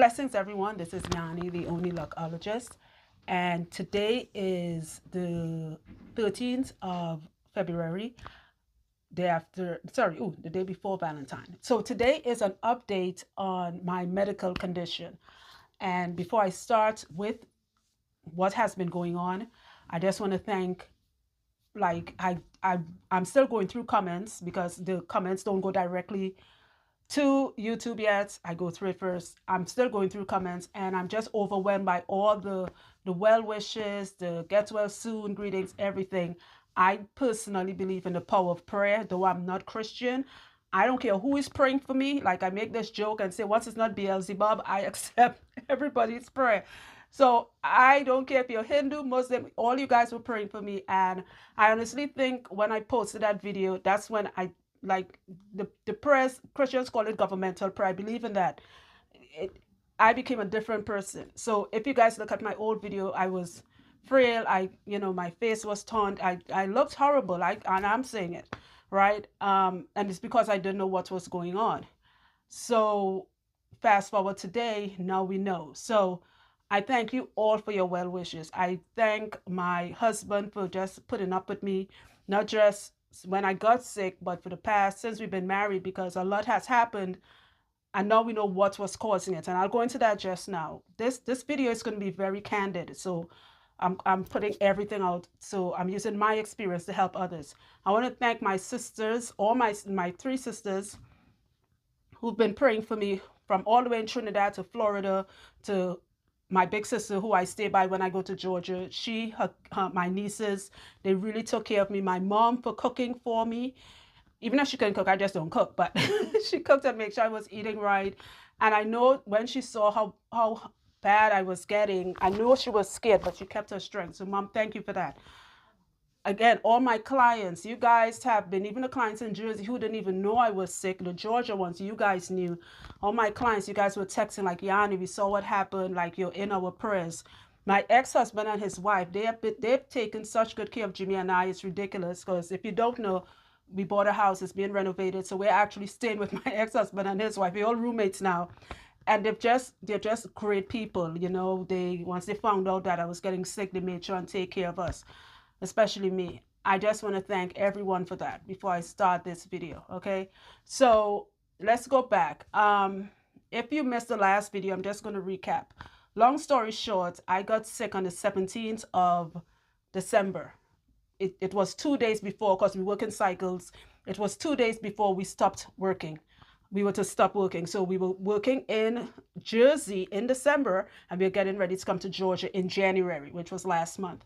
Blessings, everyone. This is Yanni, the only luckologist, and today is the 13th of February, day after, sorry, the day before Valentine. So today is an update on my medical condition. And before I start with what has been going on, I just want to thank, like, I'm still going through comments because the comments don't go directly to YouTube yet. I go through it first. I'm still going through comments and I'm just overwhelmed by all the well wishes, the get well soon greetings, everything. I personally believe in the power of prayer, though I'm not Christian. I don't care who is praying for me. Like, I make this joke and say, once it's not Beelzebub, I accept everybody's prayer. So I don't care if you're Hindu, Muslim, all you guys were praying for me. And I honestly think when I posted that video, that's when I, like, the prayers, Christians call it governmental prayer. I believe in that. It, I became a different person. So if you guys look at my old video, I was frail. My face was taunt. I looked horrible. And I'm saying it, right? And it's because I didn't know what was going on. So fast forward today, now we know. So I thank you all for your well wishes. I thank my husband for just putting up with me, not just when I got sick, but for the past, since we've been married, because a lot has happened and now we know what was causing it. And I'll go into that just now. This video is going to be very candid. So I'm putting everything out. So I'm using my experience to help others. I want to thank my sisters, all my three sisters who've been praying for me from all the way in Trinidad to Florida to my big sister who I stay by when I go to Georgia. My nieces, they really took care of me. My mom for cooking for me. Even if she couldn't cook, I just don't cook, but she cooked and make sure I was eating right. And I know when she saw how bad I was getting, I know she was scared, but she kept her strength. So Mom, thank you for that. Again, all my clients, you guys have been, even the clients in Jersey who didn't even know I was sick, the Georgia ones, you guys knew. All my clients, you guys were texting like, Yanni, we saw what happened, like you're in our prayers. My ex-husband and his wife, they've taken such good care of Jimmy and I. It's ridiculous because if you don't know, we bought a house, it's being renovated. So we're actually staying with my ex-husband and his wife. We're all roommates now. And they're just great people. Once they found out that I was getting sick, they made sure and take care of us, especially me. I just want to thank everyone for that before I start this video, okay? So let's go back. If you missed the last video, I'm just going to recap. Long story short, I got sick on the 17th of December. It was 2 days before, because we work in cycles. It was 2 days before we stopped working. We were to stop working. So we were working in Jersey in December, and we were getting ready to come to Georgia in January, which was last month.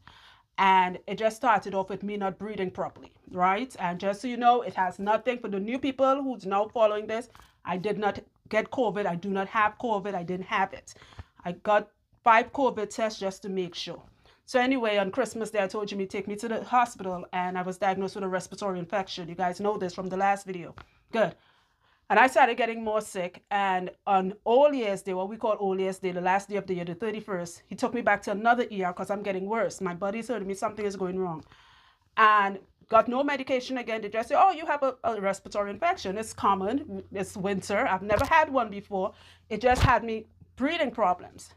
And it just started off with me not breathing properly, right? And just so you know, it has nothing, for the new people who's now following this, I did not get COVID. I do not have COVID. I didn't have it. I got 5 COVID tests just to make sure. So anyway, on Christmas Day, I told Jimmy, take me to the hospital, and I was diagnosed with a respiratory infection. You guys know this from the last video. Good. And I started getting more sick. And on Old Year's Day, what we call Old Year's Day, the last day of the year, the 31st, he took me back to another ER because I'm getting worse. My body's hurting me. Something is going wrong. And got no medication again. They just say, oh, you have a respiratory infection. It's common. It's winter. I've never had one before. It just had me breathing problems.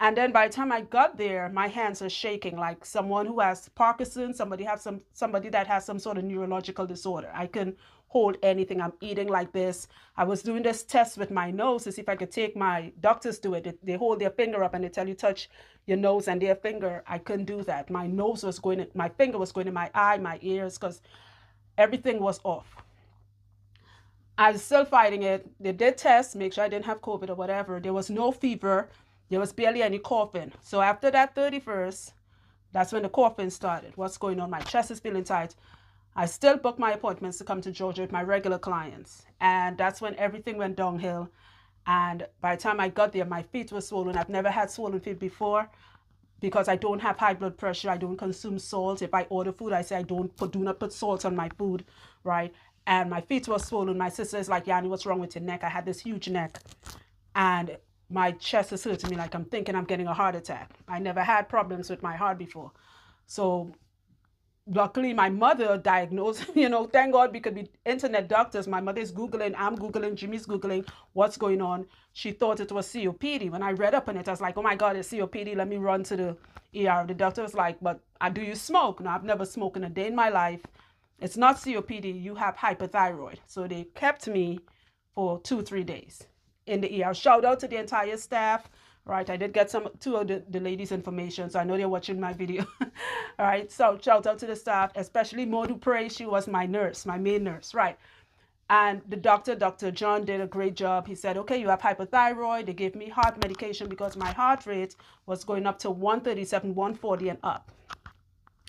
And then by the time I got there, my hands are shaking like someone who has Parkinson's, somebody that has some sort of neurological disorder. I can hold anything. I'm eating like this. I was doing this test with my nose to see if I could take my doctors do it. They hold their finger up and they tell you touch your nose and their finger. I couldn't do that. My finger was going in my eye, my ears, because everything was off. I was still fighting it. They did tests, make sure I didn't have COVID or whatever. There was no fever. There was barely any coughing. So after that 31st, that's when the coughing started. What's going on? My chest is feeling tight. I still booked my appointments to come to Georgia with my regular clients. And that's when everything went downhill. And by the time I got there, my feet were swollen. I've never had swollen feet before because I don't have high blood pressure. I don't consume salt. If I order food, I say do not put salt on my food, right? And my feet were swollen. My sister is like, Yanni, what's wrong with your neck? I had this huge neck. And my chest is hurting me like I'm thinking I'm getting a heart attack. I never had problems with my heart before. So luckily my mother diagnosed, thank God we could be internet doctors. My mother is Googling, I'm Googling, Jimmy's Googling what's going on. She thought it was COPD. When I read up on it, I was like, oh my God, it's COPD. Let me run to the ER. The doctor was like, but do you smoke? No, I've never smoked in a day in my life. It's not COPD. You have hyperthyroid. So they kept me for 2-3 days in the ER. Shout out to the entire staff. Right, I did get two of the ladies' information, so I know they're watching my video. All right, so shout out to the staff, especially Maud Dupre. She was my nurse, my main nurse, right? And the doctor, Dr. John, did a great job. He said, okay, you have hypothyroid. They gave me heart medication because my heart rate was going up to 137, 140 and up.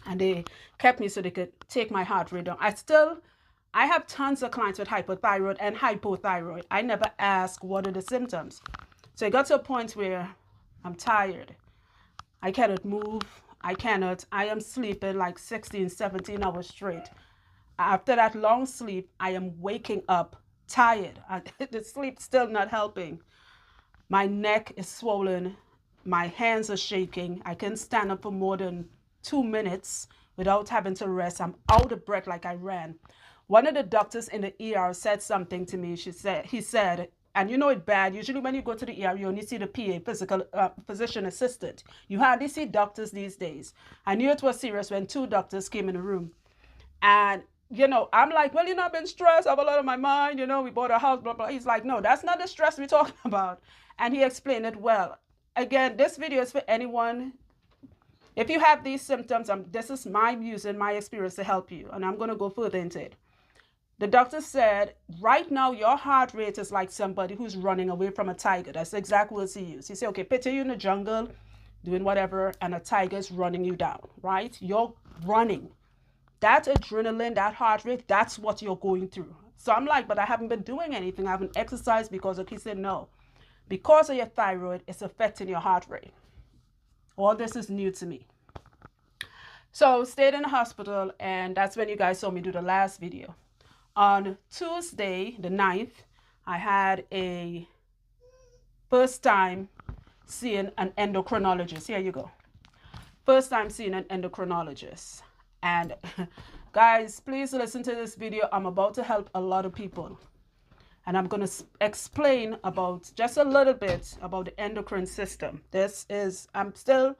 And they kept me so they could take my heart rate down. I have tons of clients with hypothyroid and hypothyroid. I never ask what are the symptoms. So it got to a point where I'm tired. I cannot move. I am sleeping like 16, 17 hours straight. After that long sleep, I am waking up tired. The sleep still not helping. My neck is swollen. My hands are shaking. I can't stand up for more than 2 minutes without having to rest. I'm out of breath like I ran. One of the doctors in the ER said something to me. He said, and you know it bad. Usually when you go to the ER, you only see the PA, physician assistant. You hardly see doctors these days. I knew it was serious when 2 doctors came in the room. And, I'm like, well, I've been stressed. I have a lot on my mind. We bought a house, blah, blah. He's like, no, that's not the stress we're talking about. And he explained it well. Again, this video is for anyone. If you have these symptoms, this is my using my experience to help you. And I'm going to go further into it. The doctor said, right now, your heart rate is like somebody who's running away from a tiger. That's the exact words he used. He said, okay, picture you in the jungle doing whatever, and a tiger is running you down, right? You're running. That adrenaline, that heart rate, that's what you're going through. So I'm like, but I haven't been doing anything. I haven't exercised because of, he said, no. Because of your thyroid, it's affecting your heart rate. All this is new to me. So stayed in the hospital, and that's when you guys saw me do the last video. On Tuesday, the 9th, I had a first time seeing an endocrinologist. Here you go. First time seeing an endocrinologist. And guys, please listen to this video. I'm about to help a lot of people. And I'm going to explain about just a little bit about the endocrine system. I'm still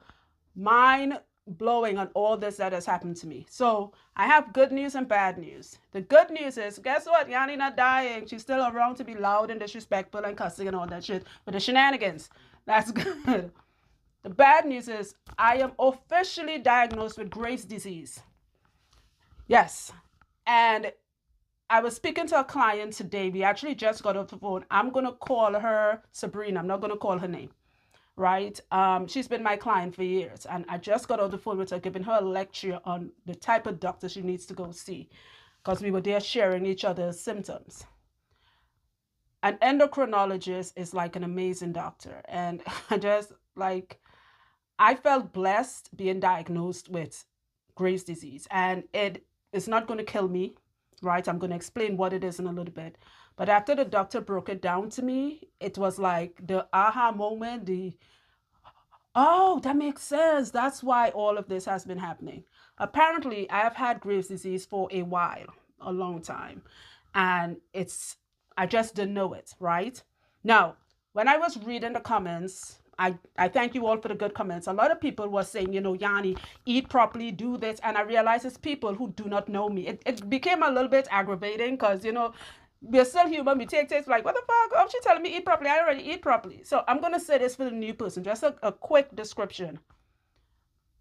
mind-blowing on all this that has happened to me. So I have good news and bad news. The good news is, guess what? Yanni not dying. She's still around to be loud and disrespectful and cussing and all that shit with the shenanigans. That's good. The bad news is I am officially diagnosed with Graves' disease. Yes. And I was speaking to a client today. We actually just got off the phone. I'm going to call her Sabrina. I'm not going to call her name. Right? She's been my client for years. And I just got off the phone with her, giving her a lecture on the type of doctor she needs to go see. Because we were there sharing each other's symptoms. An endocrinologist is like an amazing doctor. And I felt blessed being diagnosed with Graves' disease. And it is not going to kill me. Right? I'm going to explain what it is in a little bit. But after the doctor broke it down to me, it was like the aha moment, oh, that makes sense. That's why all of this has been happening. Apparently, I have had Graves' disease for a while, a long time. And I just didn't know it, right? Now, when I was reading the comments, I thank you all for the good comments. A lot of people were saying, Yanni, eat properly, do this. And I realized it's people who do not know me. It became a little bit aggravating because, we're still human. We take things like, what the fuck? Oh, she's telling me eat properly. I already eat properly. So I'm going to say this for the new person. Just a quick description.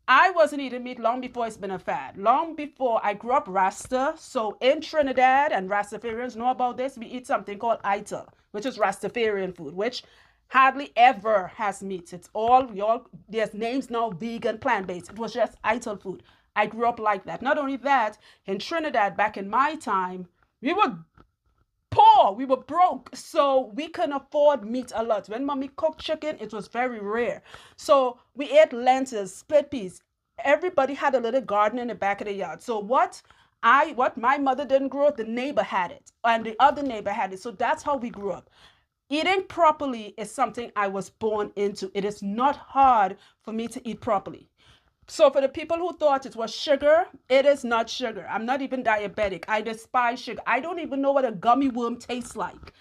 I wasn't eating meat long before it's been a fad. Long before I grew up Rasta. So in Trinidad, and Rastafarians know about this, we eat something called ital, which is Rastafarian food, which hardly ever has meat. It's there's names now, vegan, plant-based. It was just ital food. I grew up like that. Not only that, in Trinidad, back in my time, we were poor, we were broke, so we couldn't afford meat a lot. When mommy cooked chicken, it was very rare. So we ate lentils, split peas. Everybody had a little garden in the back of the yard. So what my mother didn't grow, the neighbor had it, and the other neighbor had it. So that's how we grew up. Eating properly is something I was born into. It is not hard for me to eat properly. So for the people who thought it was sugar, it is not sugar. I'm not even diabetic. I despise sugar. I don't even know what a gummy worm tastes like.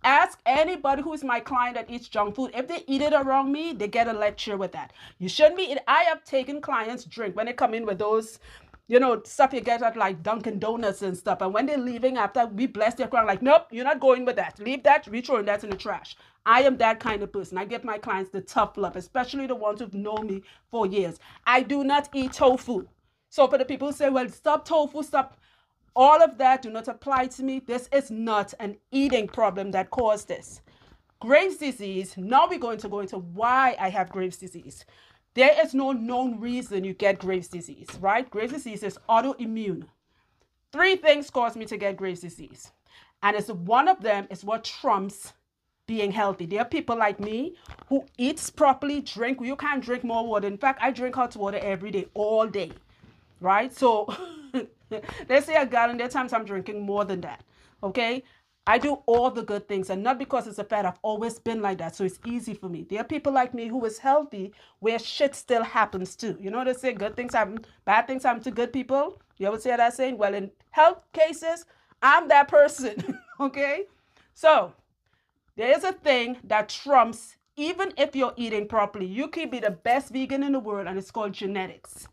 Ask anybody who's my client that eats junk food. If they eat it around me, they get a lecture with that. You shouldn't be eating. I have taken clients drink when they come in with those, stuff you get at like Dunkin' Donuts and stuff. And when they're leaving after we bless their crown, like, nope, you're not going with that. Leave that, we throwing that in the trash. I am that kind of person. I give my clients the tough love, especially the ones who've known me for years. I do not eat tofu. So for the people who say, well, stop tofu, stop. All of that do not apply to me. This is not an eating problem that caused this. Graves' disease, now we're going to go into why I have Graves' disease. There is no known reason you get Graves' disease, right? Graves' disease is autoimmune. 3 things cause me to get Graves' disease. And it's one of them is what trumps being healthy. There are people like me who eats properly, drink. You can't drink more water. In fact, I drink hot water every day, all day, right? So they say a gallon. There are times I'm drinking more than that, okay? I do all the good things, and not because it's a fad. I've always been like that, so it's easy for me. There are people like me who is healthy where shit still happens too. You know they say good things happen, bad things happen to good people? You ever say that saying? Well, in health cases, I'm that person, okay? So there is a thing that trumps, even if you're eating properly. You can be the best vegan in the world, and it's called genetics.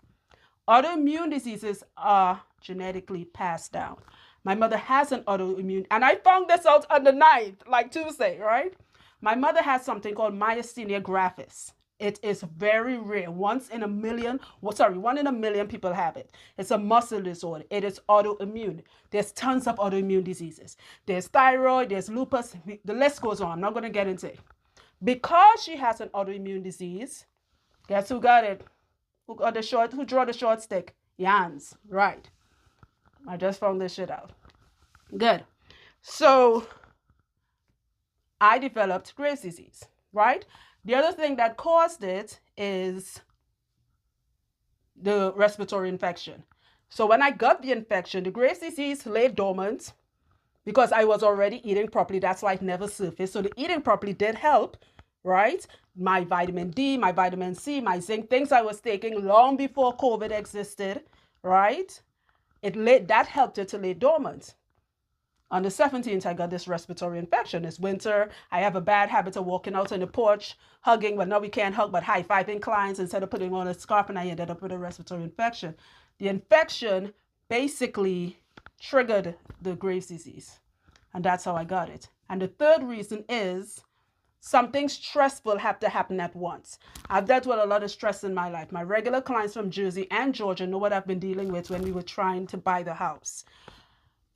Autoimmune diseases are genetically passed down. My mother has an autoimmune, and I found this out on the 9th, like Tuesday, right? My mother has something called myasthenia gravis. It is very rare. 1 in a million people have it. It's a muscle disorder. It is autoimmune. There's tons of autoimmune diseases. There's thyroid, there's lupus, the list goes on. I'm not going to get into it. Because she has an autoimmune disease, guess who got it? Who drew the short stick? Jans, right. I just found this shit out. Good. So I developed Graves' disease, right? The other thing that caused it is the respiratory infection. So when I got the infection, the Graves' disease lay dormant because I was already eating properly. That's why it never surfaced. So the eating properly did help, right? My vitamin D, my vitamin C, my zinc, things I was taking long before COVID existed, right? That helped it to lay dormant. On the 17th, I got this respiratory infection. It's winter. I have a bad habit of walking out on the porch, hugging. Well, no, we can't hug, but high-fiving clients instead of putting on a scarf, and I ended up with a respiratory infection. The infection basically triggered the Graves' disease, and that's how I got it. And the third reason is something stressful had to happen at once. I've dealt with a lot of stress in my life. My regular clients from Jersey and Georgia know what I've been dealing with when we were trying to buy the house.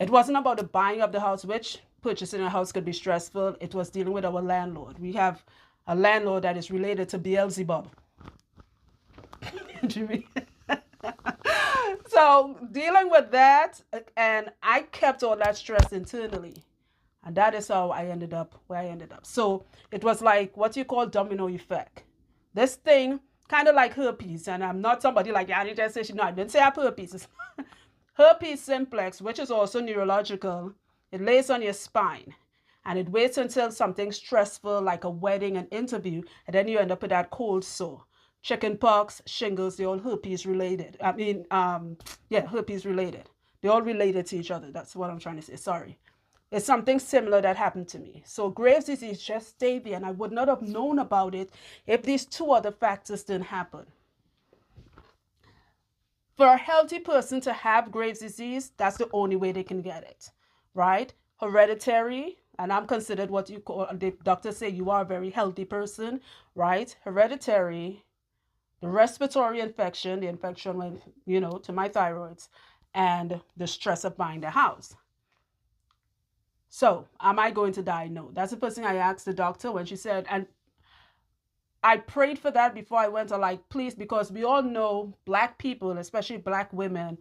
It wasn't about the buying of the house, which purchasing a house could be stressful. It was dealing with our landlord. We have a landlord that is related to Beelzebub. So dealing with that, and I kept all that stress internally. And that is how I ended up where I ended up. So it was like what you call domino effect. This thing, kind of like herpes, and I'm not somebody like, yeah, I just say, no, I didn't say I have herpes. Herpes simplex, which is also neurological, it lays on your spine, and it waits until something stressful like a wedding, an interview, and then you end up with that cold sore. Chicken pox, shingles, they're all herpes related. Herpes related. They're all related to each other. That's what I'm trying to say. Sorry. It's something similar that happened to me. So Graves' disease just stayed there, and I would not have known about it if these 2 other factors didn't happen. For a healthy person to have Graves' disease, that's the only way they can get it, right? Hereditary, and I'm considered what you call, the doctors say you are a very healthy person, right? Hereditary, the respiratory infection, the infection went, to my thyroids, and the stress of buying the house. So, am I going to die? No. That's the first thing I asked the doctor when she said, and I prayed for that before I went. I'm like, please, because we all know Black people, especially Black women,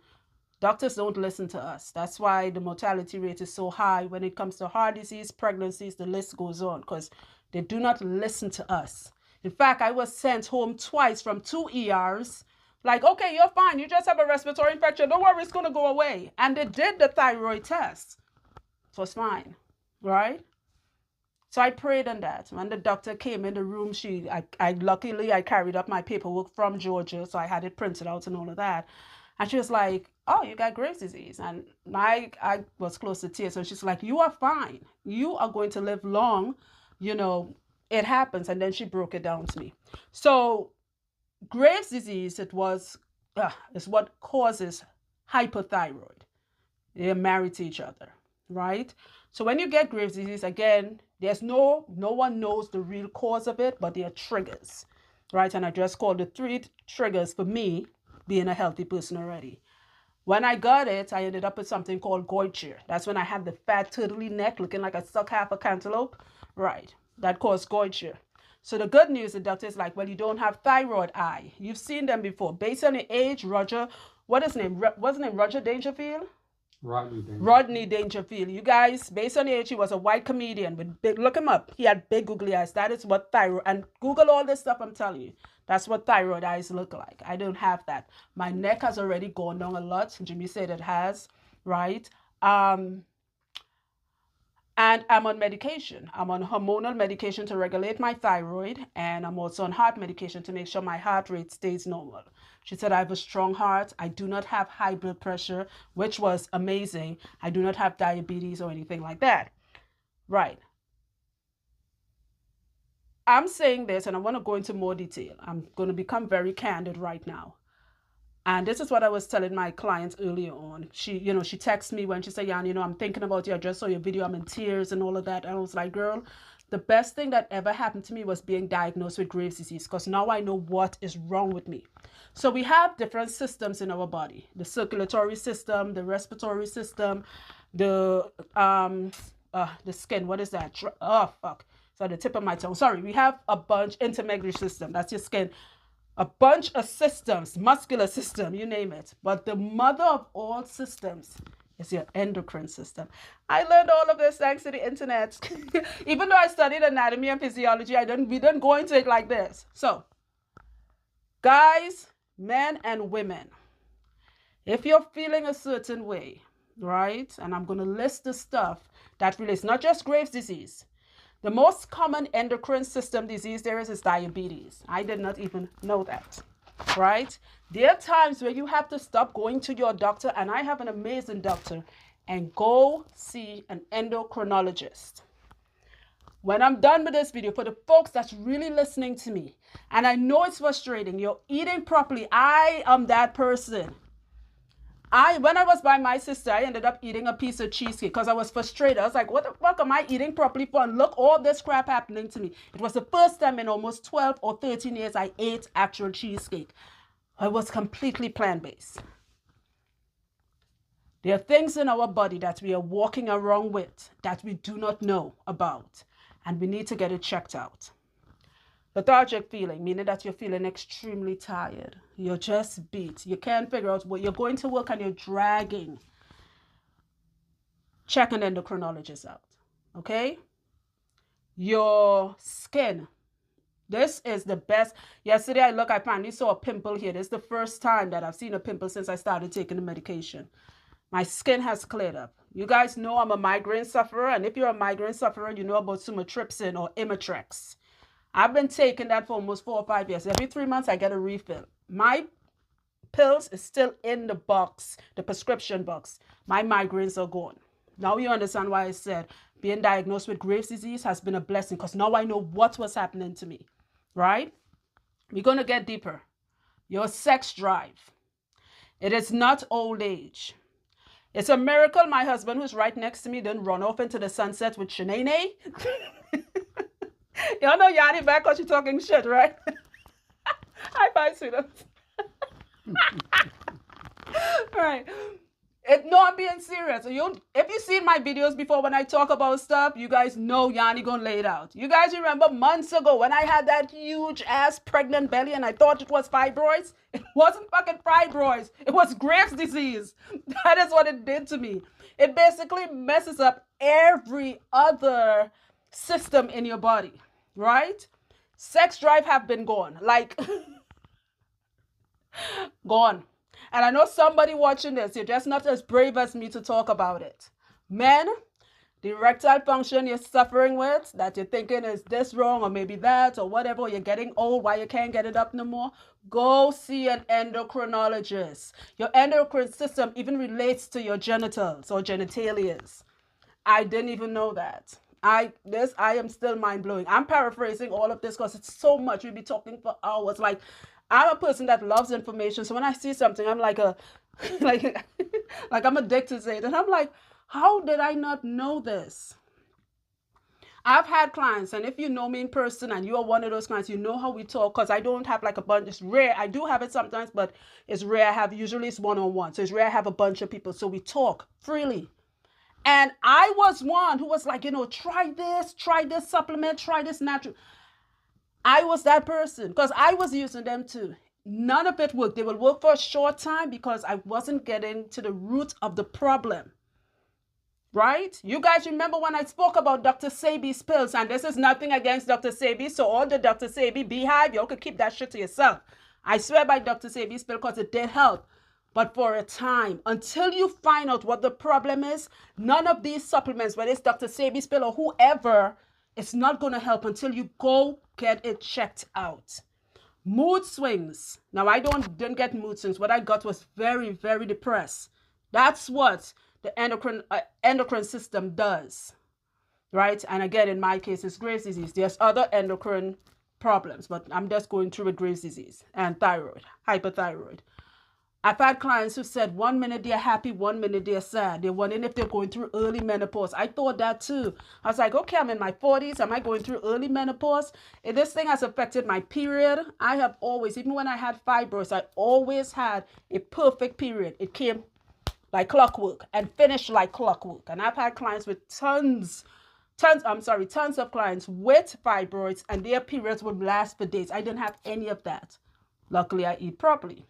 doctors don't listen to us. That's why the mortality rate is so high when it comes to heart disease, pregnancies, the list goes on, because they do not listen to us. In fact, I was sent home twice from 2 ERs. Like, okay, you're fine. You just have a respiratory infection. Don't worry, it's going to go away. And they did the thyroid test. So it's fine, right? So I prayed on that. When the doctor came in the room, luckily I carried up my paperwork from Georgia, so I had it printed out and all of that. And she was like, "Oh, you got Graves' disease." And I was close to tears. So she's like, "You are fine. You are going to live long. You know, it happens." And then she broke it down to me. So Graves' disease, is what causes hyperthyroid. They're married to each other, right? So when you get Graves' disease, again, there's no one knows the real cause of it, but there are triggers, right? And I just called the 3 triggers for me being a healthy person already. When I got it, I ended up with something called goitre. That's when I had the fat turtly neck looking like I suck half a cantaloupe, right? That caused goitre. So the good news, the doctor is like, well, you don't have thyroid eye. You've seen them before. Based on your age, Roger, what's his name? Roger Dangerfield? Rodney Dangerfield. You guys, based on the age, he was a white comedian with big, look him up. He had big googly eyes. That is what thyroid, and Google all this stuff I'm telling you. That's what thyroid eyes look like. I don't have that. My neck has already gone down a lot. Jimmy said it has, right? And I'm on medication. I'm on hormonal medication to regulate my thyroid, and I'm also on heart medication to make sure my heart rate stays normal. She said I have a strong heart. I do not have high blood pressure, which was amazing. I do not have diabetes or anything like that. Right. I'm saying this, and I want to go into more detail. I'm going to become very candid right now. And this is what I was telling my clients earlier on. She texted me when she said, "Jan, I'm thinking about you. I just saw your video. I'm in tears and all of that." And I was like, "Girl, the best thing that ever happened to me was being diagnosed with Graves' disease, because now I know what is wrong with me." So we have different systems in our body: the circulatory system, the respiratory system, the skin. What is that? Oh, fuck. So the tip of my tongue. Sorry, we have a bunch. Intermedullary system. That's your skin. A bunch of systems, muscular system, you name it. But the mother of all systems is your endocrine system. I learned all of this thanks to the internet. Even though I studied anatomy and physiology, we didn't go into it like this. So, guys, men and women, if you're feeling a certain way, right? And I'm going to list the stuff that relates, not just Graves' disease. The most common endocrine system disease there is diabetes. I did not even know that, right? There are times where you have to stop going to your doctor, and I have an amazing doctor, and go see an endocrinologist. When I'm done with this video, for the folks that's really listening to me, and I know it's frustrating, you're eating properly. I am that person. When I was by my sister, I ended up eating a piece of cheesecake because I was frustrated. I was like, what the fuck am I eating properly for? And look, all this crap happening to me. It was the first time in almost 12 or 13 years I ate actual cheesecake. I was completely plant-based. There are things in our body that we are walking around with that we do not know about, and we need to get it checked out. Lethargic feeling, meaning that you're feeling extremely tired. You're just beat. You can't figure out what you're going to work and you're dragging. Check an endocrinologist out, okay? Your skin. This is the best. Yesterday, I finally saw a pimple here. This is the first time that I've seen a pimple since I started taking the medication. My skin has cleared up. You guys know I'm a migraine sufferer, and if you're a migraine sufferer, you know about sumatriptan or Imitrex. I've been taking that for almost 4 or 5 years. Every 3 months, I get a refill. My pills is still in the box, the prescription box. My migraines are gone. Now you understand why I said being diagnosed with Graves' disease has been a blessing, because now I know what was happening to me, right? We're going to get deeper. Your sex drive. It is not old age. It's a miracle my husband, who's right next to me, didn't run off into the sunset with Shanae. Y'all know Yanni back because she's talking shit, right? High five, sweetheart. Right. No, I'm being serious. If you've seen my videos before when I talk about stuff, you guys know Yanni gonna lay it out. You guys remember months ago when I had that huge ass pregnant belly and I thought it was fibroids? It wasn't fucking fibroids. It was Graves' disease. That is what it did to me. It basically messes up every other system in your body, right? Sex drive have been gone. Like, gone. And I know somebody watching this, you're just not as brave as me to talk about it. Men, The erectile function you're suffering with, that you're thinking is this wrong or maybe that or whatever, or you're getting old, why you can't get it up no more, go see an endocrinologist. Your endocrine system even relates to your genitals or genitalias. I didn't even know that. I am still mind blowing. I'm paraphrasing all of this because it's so much. We'd be talking for hours. Like, I'm a person that loves information, so when I see something, I'm like a like like I'm addicted to it, and I'm like, how did I not know this? I've had clients, and if you know me in person and you are one of those clients, you know how we talk, because I don't have like a bunch. It's rare. I do have it sometimes, but it's rare. Usually it's one-on-one. So it's rare I have a bunch of people. So we talk freely. And I was one who was like, try this supplement, try this natural. I was that person because I was using them too. None of it worked. They will work for a short time because I wasn't getting to the root of the problem. Right? You guys remember when I spoke about Dr. Sebi's pills, and this is nothing against Dr. Sebi, so all the Dr. Sebi beehive, you could keep that shit to yourself. I swear by Dr. Sebi's pill because it did help. But for a time, until you find out what the problem is, none of these supplements, whether it's Dr. Sebi's pill or whoever, it's not going to help until you go get it checked out. Mood swings. Now, I didn't get mood swings. What I got was very, very depressed. That's what the endocrine system does, right? And again, in my case, it's Graves' disease. There's other endocrine problems, but I'm just going through with Graves' disease and thyroid, hyperthyroid. I've had clients who said 1 minute they're happy, 1 minute they're sad. They're wondering if they're going through early menopause. I thought that too. I was like, okay, I'm in my 40s. Am I going through early menopause? If this thing has affected my period, I have always, even when I had fibroids, I always had a perfect period. It came like clockwork and finished like clockwork. And I've had clients with tons of clients with fibroids, and their periods would last for days. I didn't have any of that. Luckily, I eat properly.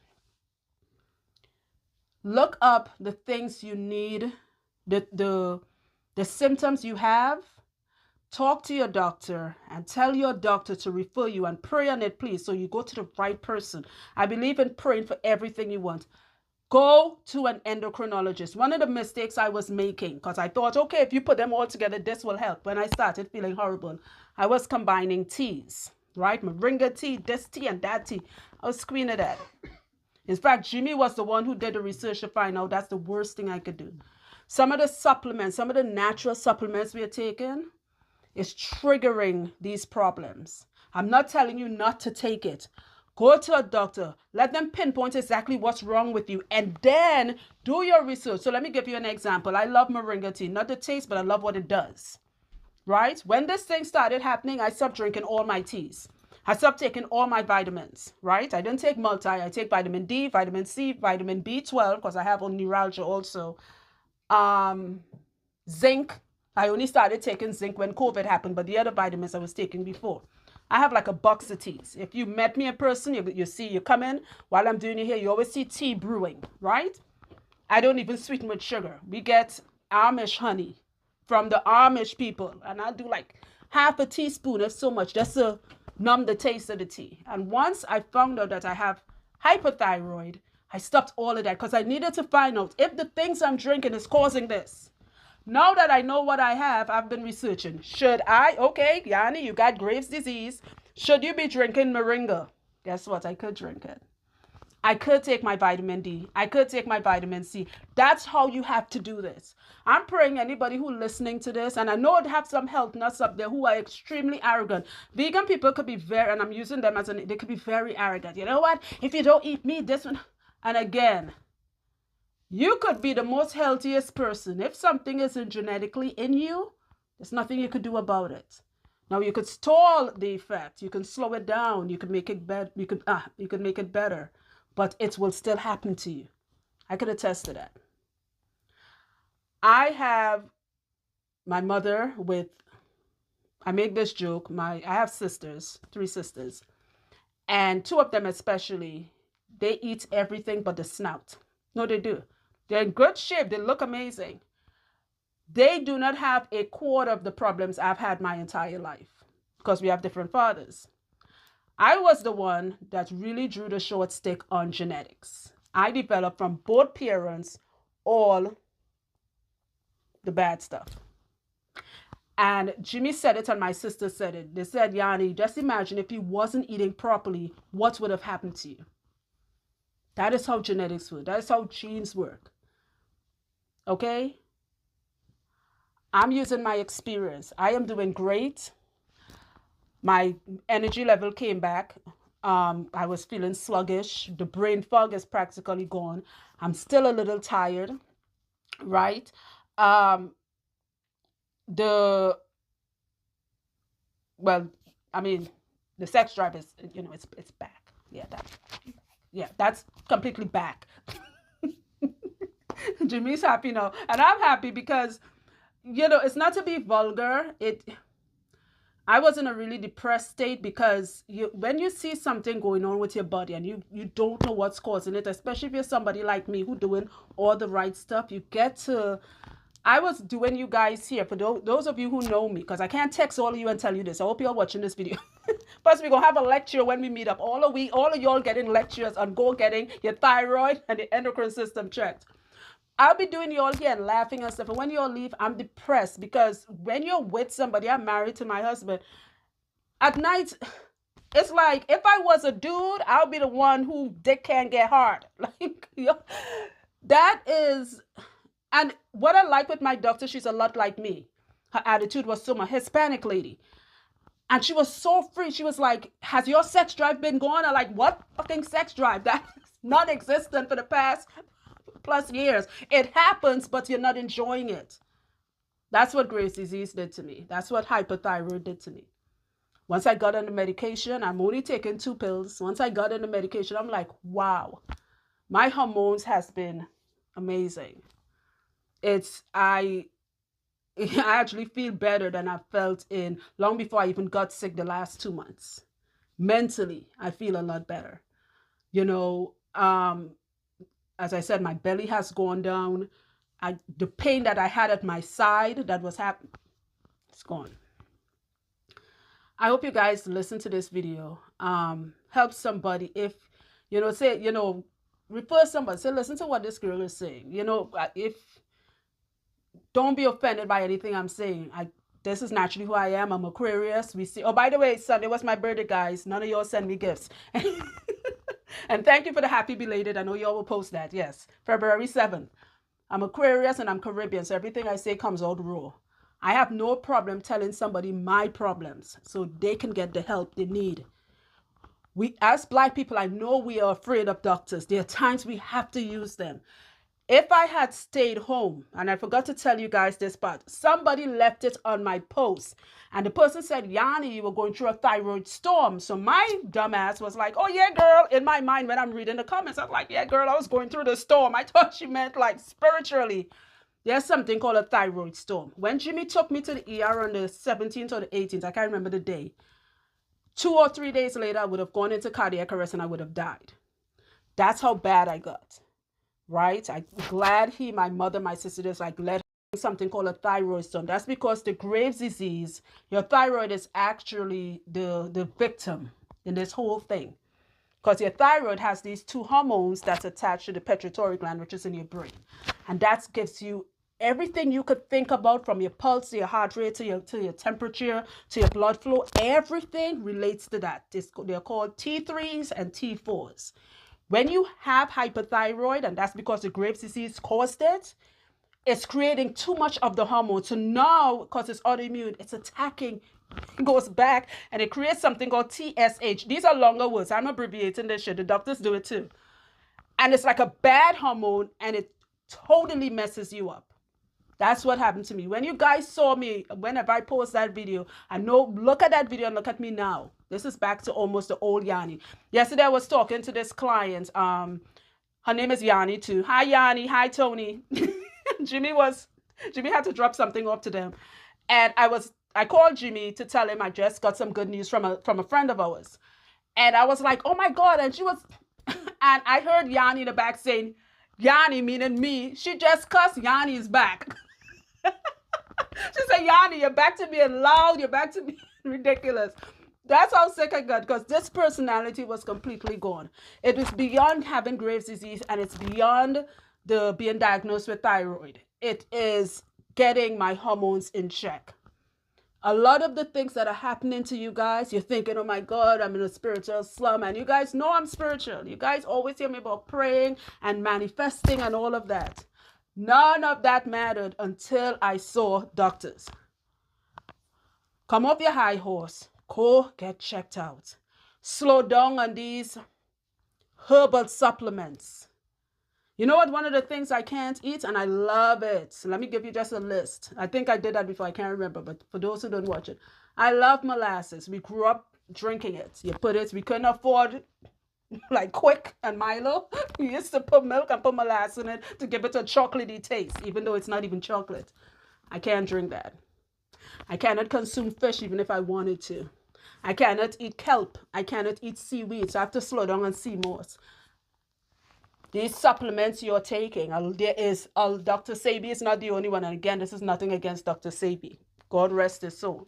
Look up the things you need, the symptoms you have. Talk to your doctor and tell your doctor to refer you, and pray on it, please, so you go to the right person. I believe in praying for everything you want. Go to an endocrinologist. One of the mistakes I was making, because I thought, okay, if you put them all together, this will help. When I started feeling horrible, I was combining teas, right? Moringa tea, this tea, and that tea. I was screaming at it. In fact, Jimmy was the one who did the research to find out that's the worst thing I could do. Some of the supplements, some of the natural supplements we are taking is triggering these problems. I'm not telling you not to take it. Go to a doctor. Let them pinpoint exactly what's wrong with you, and then do your research. So let me give you an example. I love moringa tea. Not the taste, but I love what it does. Right? When this thing started happening, I stopped drinking all my teas. I stopped taking all my vitamins, right? I didn't take multi. I take vitamin D, vitamin C, vitamin B12, because I have neuralgia also. Zinc. I only started taking zinc when COVID happened, but the other vitamins I was taking before. I have like a box of teas. If you met me in person, you see, you come in, while I'm doing it here, you always see tea brewing, right? I don't even sweeten with sugar. We get Amish honey from the Amish people, and I do like half a teaspoon of so much just to numb the taste of the tea. And once I found out that I have hyperthyroid, I stopped all of that because I needed to find out if the things I'm drinking is causing this. Now that I know what I have, I've been researching. Should I? Okay, Yanni, you got Graves' disease. Should you be drinking moringa? Guess what? I could drink it. I could take my vitamin D. I could take my vitamin C. That's how you have to do this. I'm praying anybody who's listening to this, and I know it have some health nuts up there who are extremely arrogant. Vegan people could be very, and I'm using them as they could be very arrogant. You know what? If you don't eat meat, this one. And again, you could be the most healthiest person. If something isn't genetically in you, there's nothing you could do about it. Now you could stall the effect. You can slow it down. You could make it better. You could make it better. But it will still happen to you. I could attest to that. I have my mother with, I make this joke, I have sisters, 3 sisters, and 2 of them especially, they eat everything but the snout. No, they do. They're in good shape. They look amazing. They do not have a quarter of the problems I've had my entire life because we have different fathers. I was the one that really drew the short stick on genetics. I developed from both parents all the bad stuff. And Jimmy said it and my sister said it. They said, Yanni, just imagine if you wasn't eating properly, what would have happened to you? That is how genetics work. That is how genes work. Okay? I'm using my experience. I am doing great. My energy level came back. I was feeling sluggish. The brain fog is practically gone. I'm still a little tired, right? Um, the well, I mean, the sex drive is, it's back. Yeah, that's completely back. Jimmy's happy now, and I'm happy because it's not to be vulgar. I was in a really depressed state because when you see something going on with your body and you don't know what's causing it, especially if you're somebody like me who doing all the right stuff, you get to. I was doing you guys here, for those of you who know me, because I can't text all of you and tell you this. I hope you're watching this video. Plus, we're going to have a lecture when we meet up. All of y'all getting lectures on getting your thyroid and the endocrine system checked. I'll be doing you all here and laughing and stuff. And when you all leave, I'm depressed because when you're with somebody, I'm married to my husband. At night, it's like if I was a dude, I'll be the one who dick can't get hard. Like, that is. And what I like with my doctor, she's a lot like me. Her attitude was so much Hispanic lady. And she was so free. She was like, has your sex drive been gone? I'm like, what fucking sex drive? That's non-existent for the past plus years. It happens, but you're not enjoying it. That's what Graves' disease did to me. That's what hyperthyroid did to me. Once I got on the medication, I'm only taking 2 pills. Once I got on the medication, I'm like, wow, my hormones has been amazing. I actually feel better than I felt in long before I even got sick the last 2 months. Mentally, I feel a lot better. As I said, my belly has gone down. The pain that I had at my side that was happening, it's gone. I hope you guys listen to this video. Help somebody. If, refer somebody. Say, listen to what this girl is saying. Don't be offended by anything I'm saying. This is naturally who I am. I'm Aquarius. We see. Oh, by the way, Sunday was my birthday, guys. None of y'all send me gifts. And thank you for the happy belated. I know y'all will post that. Yes, February 7th. I'm Aquarius and I'm Caribbean, so everything I say comes out raw. I have no problem telling somebody my problems so they can get the help they need. We, as Black people, I know we are afraid of doctors. There are times we have to use them. If I had stayed home, and I forgot to tell you guys this part, somebody left it on my post. And the person said, Yanni, you were going through a thyroid storm. So my dumbass was like, oh yeah, girl. In my mind, when I'm reading the comments, I was like, yeah, girl, I was going through the storm. I thought she meant like spiritually. There's something called a thyroid storm. When Jimmy took me to the ER on the 17th or the 18th, I can't remember the day. 2 or 3 days later, I would have gone into cardiac arrest and I would have died. That's how bad I got. Right? I'm glad my mother, my sister, just like let her something called a thyroid storm. That's because the Graves' disease, your thyroid is actually the victim in this whole thing. Because your thyroid has these 2 hormones that's attached to the pituitary gland, which is in your brain. And that gives you everything you could think about, from your pulse to your heart rate to your temperature to your blood flow. Everything relates to that. They're called T3s and T4s. When you have hyperthyroid, and that's because the Graves' disease caused it, it's creating too much of the hormone. So now, because it's autoimmune, it's attacking, it goes back, and it creates something called TSH. These are longer words. I'm abbreviating this shit. The doctors do it too. And it's like a bad hormone, and it totally messes you up. That's what happened to me. When you guys saw me, whenever I post that video, I know, look at that video and look at me now. This is back to almost the old Yanni. Yesterday I was talking to this client. Her name is Yanni too. Hi Yanni. Hi Tony. Jimmy had to drop something off to them. And I called Jimmy to tell him I just got some good news from a friend of ours. And I was like, oh my God. And she was, and I heard Yanni in the back saying, Yanni meaning me. She just cussed. Yanni is back. She said, Yanni, you're back to being loud. You're back to being ridiculous. That's how sick I got, because this personality was completely gone. It was beyond having Graves' disease, and it's beyond being diagnosed with thyroid. It is getting my hormones in check. A lot of the things that are happening to you guys, you're thinking, oh my God, I'm in a spiritual slum. And you guys know I'm spiritual. You guys always hear me about praying and manifesting and all of that. None of that mattered until I saw doctors. Come off your high horse. Go get checked out. Slow down on these herbal supplements. You know what? One of the things I can't eat, and I love it. Let me give you just a list. I think I did that before. I can't remember. But for those who don't watch it, I love molasses. We grew up drinking it. You put it, we couldn't afford like Quick and Milo. We used to put milk and put molasses in it to give it a chocolatey taste, even though it's not even chocolate. I can't drink that. I cannot consume fish even if I wanted to. I cannot eat kelp. I cannot eat seaweed. So I have to slow down on sea moss. These supplements you're taking, there is, Dr. Sebi is not the only one. And again, this is nothing against Dr. Sebi. God rest his soul.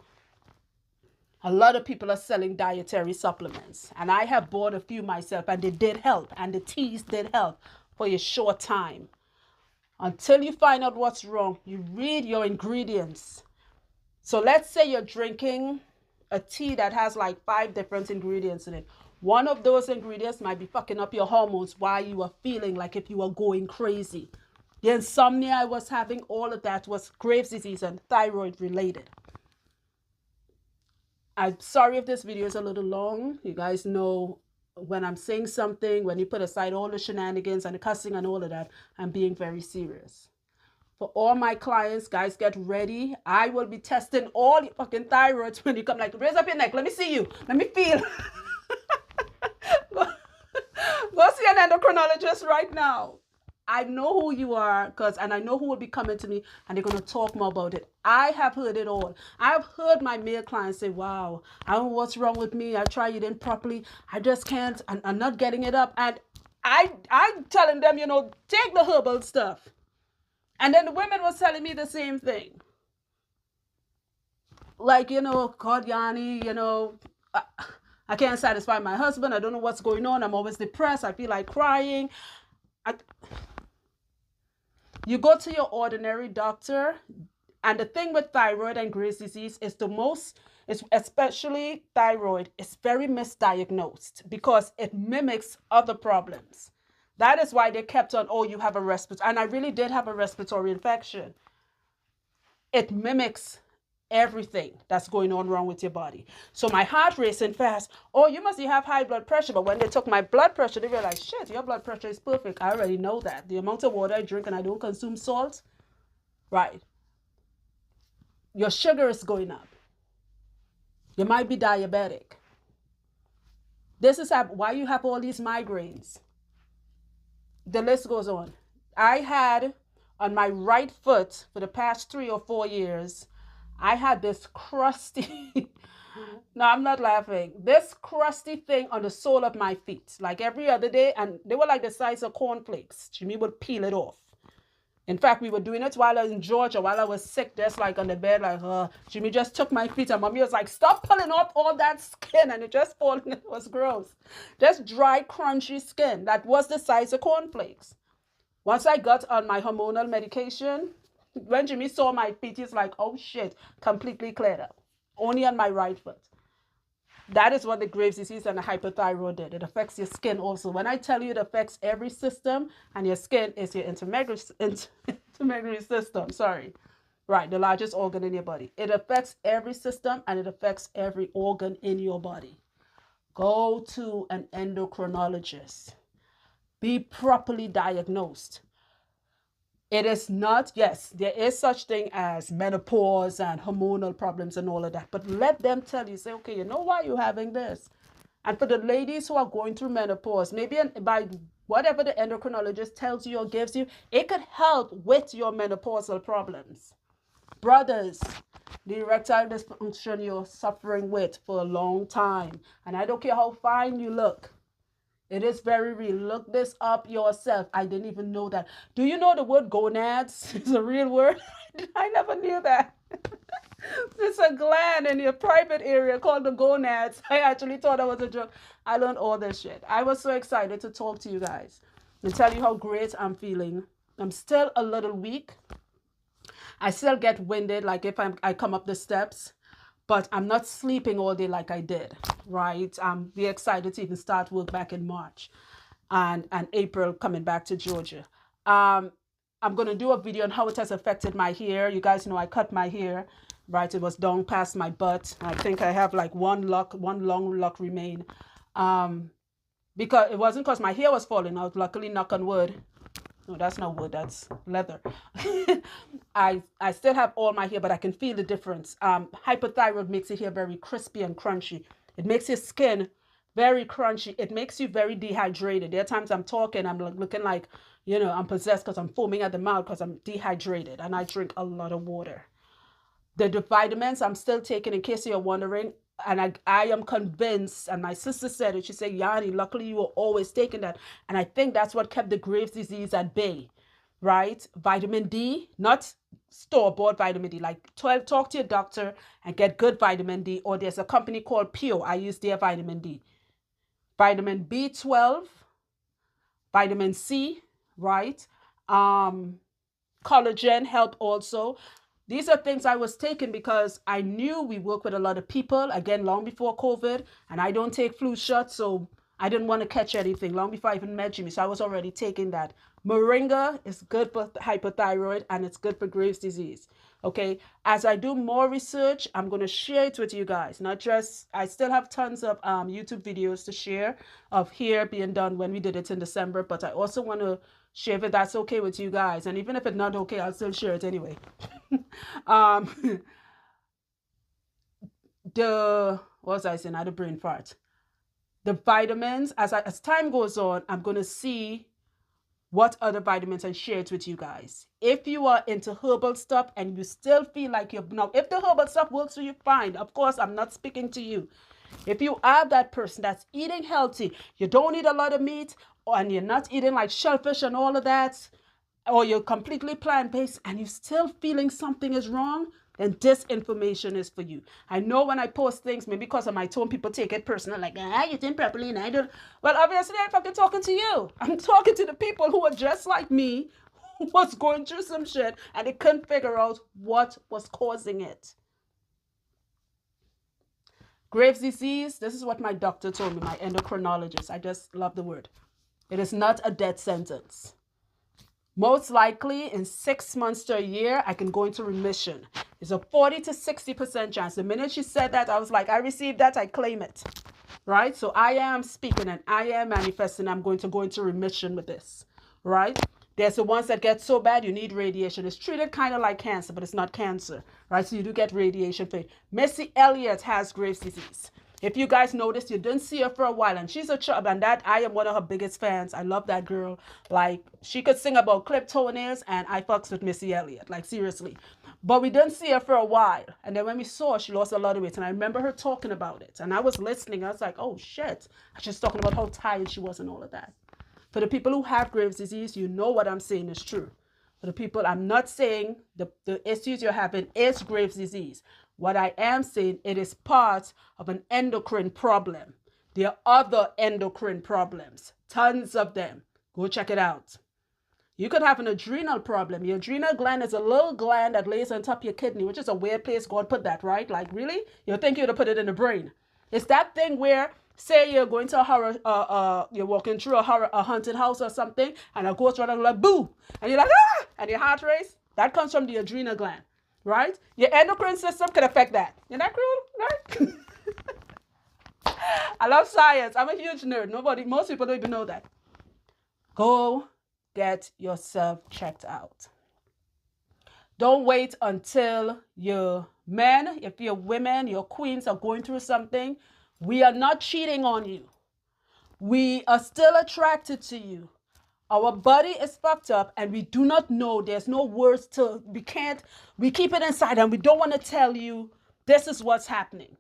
A lot of people are selling dietary supplements. And I have bought a few myself, and they did help. And the teas did help for a short time. Until you find out what's wrong, you read your ingredients. So let's say you're drinking a tea that has like 5 different ingredients in it. One of those ingredients might be fucking up your hormones while you are feeling like if you were going crazy. The insomnia I was having, all of that was Graves' disease and thyroid related. I'm sorry if this video is a little long. You guys know when I'm saying something, when you put aside all the shenanigans and the cussing and all of that, I'm being very serious. For all my clients, guys, get ready. I will be testing all your fucking thyroids when you come. Like, raise up your neck. Let me see you. Let me feel. Go see an endocrinologist right now. I know who you are, and I know who will be coming to me, and they're going to talk more about it. I have heard it all. I've heard my male clients say, wow, I don't know what's wrong with me. I tried it in properly. I just can't. I'm not getting it up. And I'm telling them, take the herbal stuff. And then the women was telling me the same thing. Like, God, Yanni, I can't satisfy my husband. I don't know what's going on. I'm always depressed. I feel like crying. You go to your ordinary doctor, and the thing with thyroid and Graves' disease is especially thyroid, is very misdiagnosed because it mimics other problems. That is why they kept on, oh, you have a respiratory. And I really did have a respiratory infection. It mimics everything that's going on wrong with your body. So my heart racing fast. Oh, you must have high blood pressure. But when they took my blood pressure, they realized, shit, your blood pressure is perfect. I already know that. The amount of water I drink and I don't consume salt, right? Your sugar is going up. You might be diabetic. This is why you have all these migraines. The list goes on. I had on my right foot for the past 3 or 4 years, I had this crusty, no, I'm not laughing, this crusty thing on the sole of my feet, like every other day, and they were like the size of cornflakes. Jimmy would peel it off. In fact, we were doing it while I was in Georgia, while I was sick, just like on the bed, like, Jimmy just took my feet, and mommy was like, stop pulling off all that skin, and it just falling. It was gross. Just dry, crunchy skin that was the size of cornflakes. Once I got on my hormonal medication, when Jimmy saw my feet, he's like, oh shit, completely cleared up. Only on my right foot. That is what the Graves' disease and the hyperthyroid did. It affects your skin also. When I tell you it affects every system, and your skin is your intermedullary system, right, the largest organ in your body. It affects every system, and it affects every organ in your body. Go to an endocrinologist. Be properly diagnosed. It is not, yes, there is such thing as menopause and hormonal problems and all of that. But let them tell you, say, okay, you know why you're having this? And for the ladies who are going through menopause, maybe by whatever the endocrinologist tells you or gives you, it could help with your menopausal problems. Brothers, the erectile dysfunction you're suffering with for a long time. And I don't care how fine you look. It is very real. Look this up yourself. I didn't even know that. Do you know the word gonads is a real word? I never knew that. It's a gland in your private area called the gonads. I actually thought that was a joke. I learned all this shit. I was so excited to talk to you guys and tell you how great I'm feeling. I'm still a little weak. I still get winded, like if I come up the steps. but I'm not sleeping all day like I did, right? We're excited to even start work back in March and April coming back to Georgia. I'm going to do a video on how it has affected my hair. You guys know I cut my hair, right? It was down past my butt. I think I have like one long lock remain. Because it wasn't because my hair was falling out. Luckily, knock on wood. No, that's not wood, that's leather. I still have all my hair, but I can feel the difference. Hyperthyroid makes your hair very crispy and crunchy. It makes your skin very crunchy. It makes you very dehydrated. There are times I'm talking, I'm looking like, you know, I'm possessed because I'm foaming at the mouth because I'm dehydrated and I drink a lot of water. The vitamins I'm still taking, in case you're wondering, and I am convinced, and my sister said it, she said, Yanni, luckily you were always taking that. And I think that's what kept the Graves' disease at bay, right? Vitamin D, not store-bought vitamin D, like talk to your doctor and get good vitamin D, or there's a company called Pure. I use their vitamin D. Vitamin B12, vitamin C, right? Collagen help also. These are things I was taking because I knew we work with a lot of people, again, long before COVID, and I don't take flu shots, so I didn't want to catch anything long before I even met Jimmy, so I was already taking that. Moringa is good for hyperthyroid, and it's good for Graves' disease, okay? As I do more research, I'm going to share it with you guys, not just, I still have tons of YouTube videos to share of hair being done when we did it in December, but I also want to share if that's okay with you guys, and even if it's not okay, I'll still share it anyway. What was I saying? I had a brain fart. The vitamins, as time goes on, I'm going to see what other vitamins and share it with you guys. If you are into herbal stuff and you still feel like you're, now, if the herbal stuff works for you, fine. Of course, I'm not speaking to you. If you are that person that's eating healthy, you don't eat a lot of meat, and you're not eating like shellfish and all of that, or you're completely plant-based and you're still feeling something is wrong, then this information is for you. I know when I post things, maybe because of my tone, people take it personal, like, you think properly and I don't. Well, obviously, I'm fucking talking to you. I'm talking to the people who are just like me, who was going through some shit and they couldn't figure out what was causing it. Graves' disease, this is what my doctor told me, my endocrinologist. I just love the word. It is not a death sentence. Most likely in 6 months to a year, I can go into remission. It's a 40 to 60% chance. The minute she said that, I was like, I received that, I claim it. Right? So I am speaking and I am manifesting. I'm going to go into remission with this. Right? There's the ones that get so bad, you need radiation. It's treated kind of like cancer, but it's not cancer. Right? So you do get radiation for it. Missy Elliott has Graves' disease. If you guys noticed, you didn't see her for a while, and she's a chub, and that I am one of her biggest fans. I love that girl. Like, she could sing about clipped toenails, and I fucks with Missy Elliott, like, seriously. But we didn't see her for a while, and then when we saw her, she lost a lot of weight, and I remember her talking about it, and I was listening. I was like, oh, shit. She's talking about how tired she was and all of that. For the people who have Graves' disease, you know what I'm saying is true. For the people, I'm not saying the issues you're having is Graves' disease. What I am saying, it is part of an endocrine problem. There are other endocrine problems, tons of them. Go check it out. You could have an adrenal problem. Your adrenal gland is a little gland that lays on top of your kidney, which is a weird place God put that, right? Like, really? You think you'd have put it in the brain. It's that thing where, say you're going to a horror, you're walking through a haunted house or something, and a ghost running like, boo! And you're like, ah! And your heart race. That comes from the adrenal gland. Right? Your endocrine system can affect that. Isn't that cool? Right? I love science. I'm a huge nerd. Most people don't even know that. Go get yourself checked out. Don't wait until your men, if your women, your queens are going through something. We are not cheating on you. We are still attracted to you. Our body is fucked up and we do not know. There's no words to, we keep it inside and we don't want to tell you this is what's happening.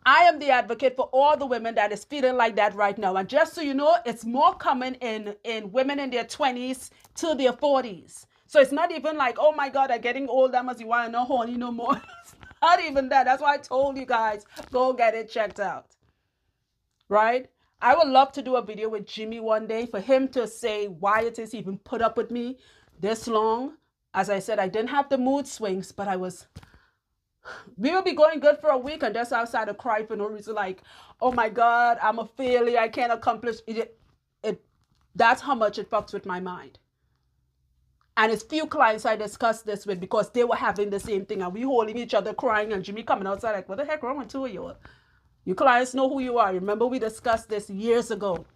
I am the advocate for all the women that is feeling like that right now. And just so you know, it's more common in women in their 20s to their 40s. So it's not even like, oh my God, I'm getting old, that must be why I'm not horny no more. It's not even that. That's why I told you guys, go get it checked out. Right? I would love to do a video with Jimmy one day for him to say why it is he even put up with me this long. As I said, I didn't have the mood swings, but I was We will be going good for a week and just outside to cry for no reason, like, oh my God, I'm a failure, I can't accomplish it. That's how much it fucks with my mind. And it's few clients I discussed this with because they were having the same thing and we holding each other crying and Jimmy coming outside like, what the heck wrong with two of you? You clients know who you are. Remember we discussed this years ago.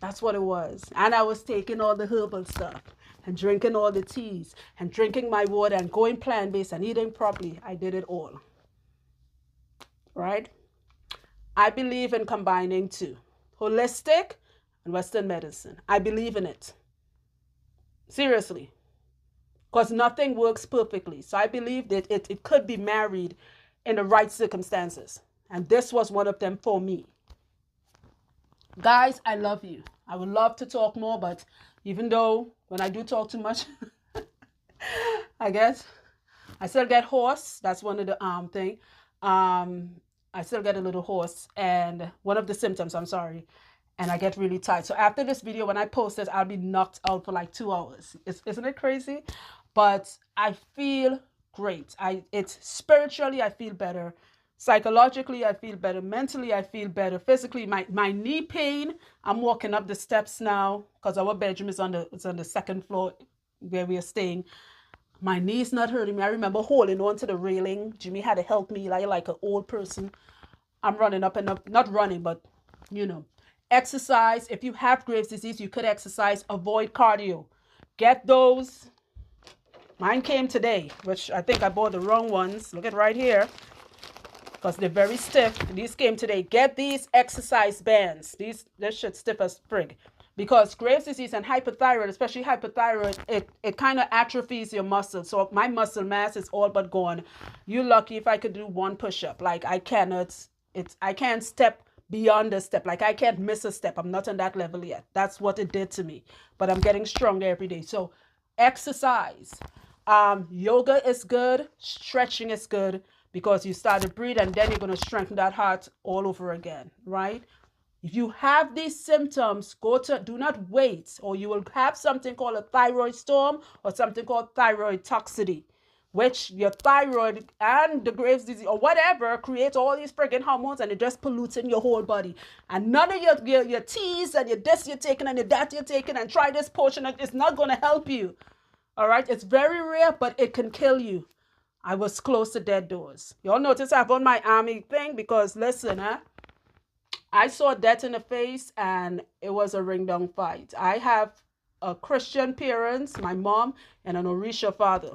That's what it was. And I was taking all the herbal stuff and drinking all the teas and drinking my water and going plant-based and eating properly. I did it all. Right? I believe in combining two. Holistic and Western medicine. I believe in it. Seriously. Because nothing works perfectly. So I believe that it could be married in the right circumstances. And this was one of them for me. Guys, I love you. I would love to talk more, but even though when I do talk too much, I guess I still get hoarse. That's one of the thing. I still get a little hoarse, and one of the symptoms, I'm sorry, and I get really tired. So after this video, when I post this, I'll be knocked out for like 2 hours. Isn't it crazy? But I feel great. It's spiritually, I feel better. Psychologically, I feel better. Mentally, I feel better. Physically, my knee pain, I'm walking up the steps now because our bedroom is on the second floor where we are staying. My knee's not hurting me. I remember holding on to the railing. Jimmy had to help me like an old person. I'm running up and up, not running, but you know. Exercise. If you have Graves' disease, you could exercise. Avoid cardio. Get those. Mine came today, which I think I bought the wrong ones. Look at right here. Because they're very stiff. These came today. Get these exercise bands. This shit stiff as frig. Because Graves' disease and hyperthyroid, especially hyperthyroid, it kind of atrophies your muscles. So my muscle mass is all but gone. You're lucky if I could do one push-up. Like I can't step beyond a step. Like I can't miss a step. I'm not on that level yet. That's what it did to me. But I'm getting stronger every day. So exercise. Yoga is good. Stretching is good. Because you start to breathe and then you're going to strengthen that heart all over again, right? If you have these symptoms, do not wait, or you will have something called a thyroid storm or something called thyroid toxicity, which your thyroid and the Graves' disease or whatever creates all these friggin' hormones and it just pollutes in your whole body. And none of your teas and your this you're taking and your that you're taking and try this potion, it's not going to help you. All right? It's very rare, but it can kill you. I was close to dead doors. Y'all notice I've on my army thing because listen, I saw death in the face and it was a ring down fight. I have a Christian parents, my mom, and an Orisha father.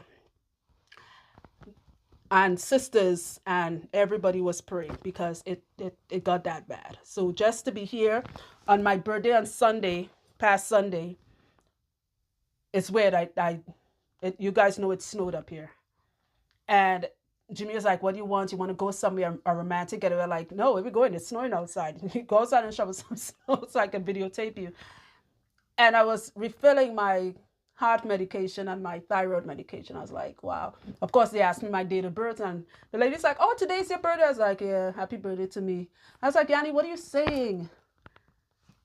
And sisters and everybody was praying because it got that bad. So just to be here on my birthday on Sunday, past Sunday, it's weird. You guys know it snowed up here. And Jimmy was like, what do you want? You want to go somewhere a romantic getaway? Like, no, where we going? It's snowing outside. Go outside and shovel some snow so I can videotape you. And I was refilling my heart medication and my thyroid medication. I was like, wow. Of course, they asked me my date of birth. And the lady's like, oh, today's your birthday. I was like, yeah, happy birthday to me. I was like, Yanni, what are you saying?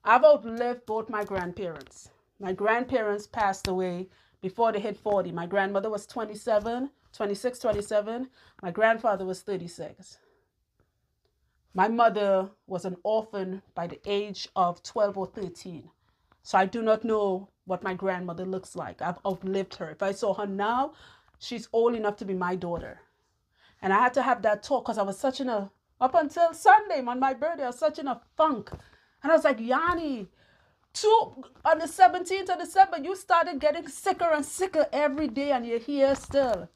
I've outlived both my grandparents. My grandparents passed away before they hit 40. My grandmother was 26, 27. My grandfather was 36. My mother was an orphan by the age of 12 or 13. So I do not know what my grandmother looks like. I've outlived her. If I saw her now, she's old enough to be my daughter. And I had to have that talk because I was up until Sunday on my birthday, I was such in a funk. And I was like, Yanni, on the 17th of December, you started getting sicker and sicker every day and you're here still.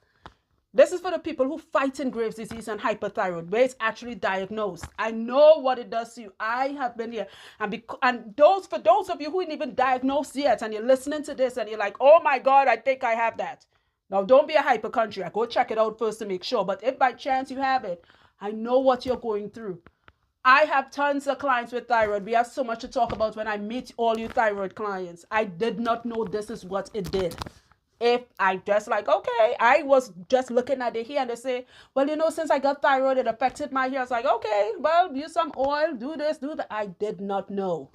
This is for the people who fight in Graves' disease and hyperthyroid, where it's actually diagnosed. I know what it does to you. I have been here. And for those of you who ain't even diagnosed yet, and you're listening to this, and you're like, oh my God, I think I have that. Now, don't be a hypochondriac. Go check it out first to make sure. But if by chance you have it, I know what you're going through. I have tons of clients with thyroid. We have so much to talk about when I meet all you thyroid clients. I did not know this is what it did. If I just like, okay, I was just looking at the hair and they say, well, you know, since I got thyroid, it affected my hair. I was like, okay, well, use some oil, do this, do that. I did not know.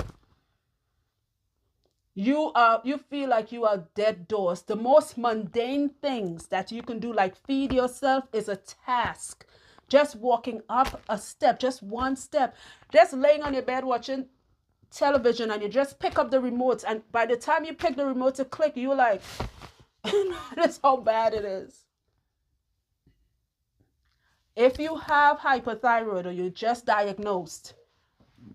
You feel like you are dead doors. The most mundane things that you can do, like feed yourself, is a task. Just walking up a step, just one step, just laying on your bed watching television, and you just pick up the remote, and by the time you pick the remote to click, you're like, that's how bad it is. If you have hyperthyroid or you're just diagnosed,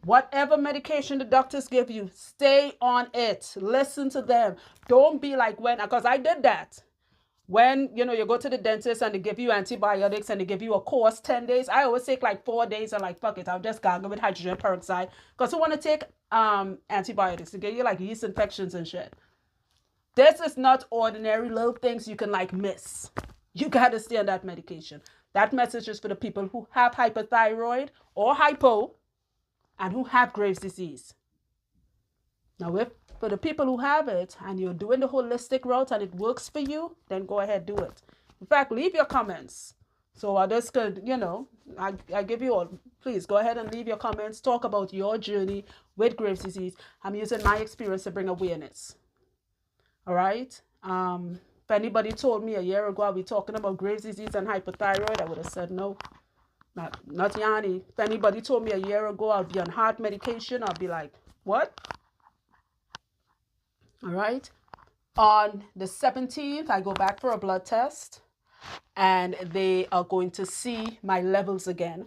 whatever medication the doctors give you, stay on it. Listen to them. Don't be like when, because I did that. When you go to the dentist and they give you antibiotics and they give you a course 10 days, I always take like 4 days and like, fuck it, I'll just gargle with hydrogen peroxide. Because who want to take antibiotics to get you like yeast infections and shit? This is not ordinary little things you can like miss. You got to stay on that medication. That message is for the people who have hyperthyroid or hypo and who have Graves' disease. Now, if for the people who have it and you're doing the holistic route and it works for you, then go ahead, do it. In fact, leave your comments so others could, I give you all, please go ahead and leave your comments. Talk about your journey with Graves' disease. I'm using my experience to bring awareness. All right. If anybody told me a year ago I'll be talking about Graves' disease and hyperthyroid, I would have said no. Not Yanni. If anybody told me a year ago I'll be on heart medication, I'll be like, what? All right. On the 17th, I go back for a blood test and they are going to see my levels again.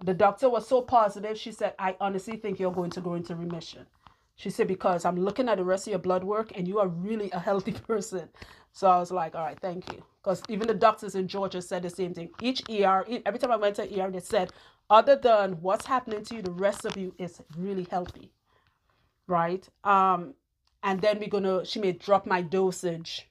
The doctor was so positive. She said, I honestly think you're going to go into remission. She said, because I'm looking at the rest of your blood work and you are really a healthy person. So I was like, all right, thank you. Because even the doctors in Georgia said the same thing. Each ER, every time I went to ER, they said, other than what's happening to you, the rest of you is really healthy. Right? And then she may drop my dosage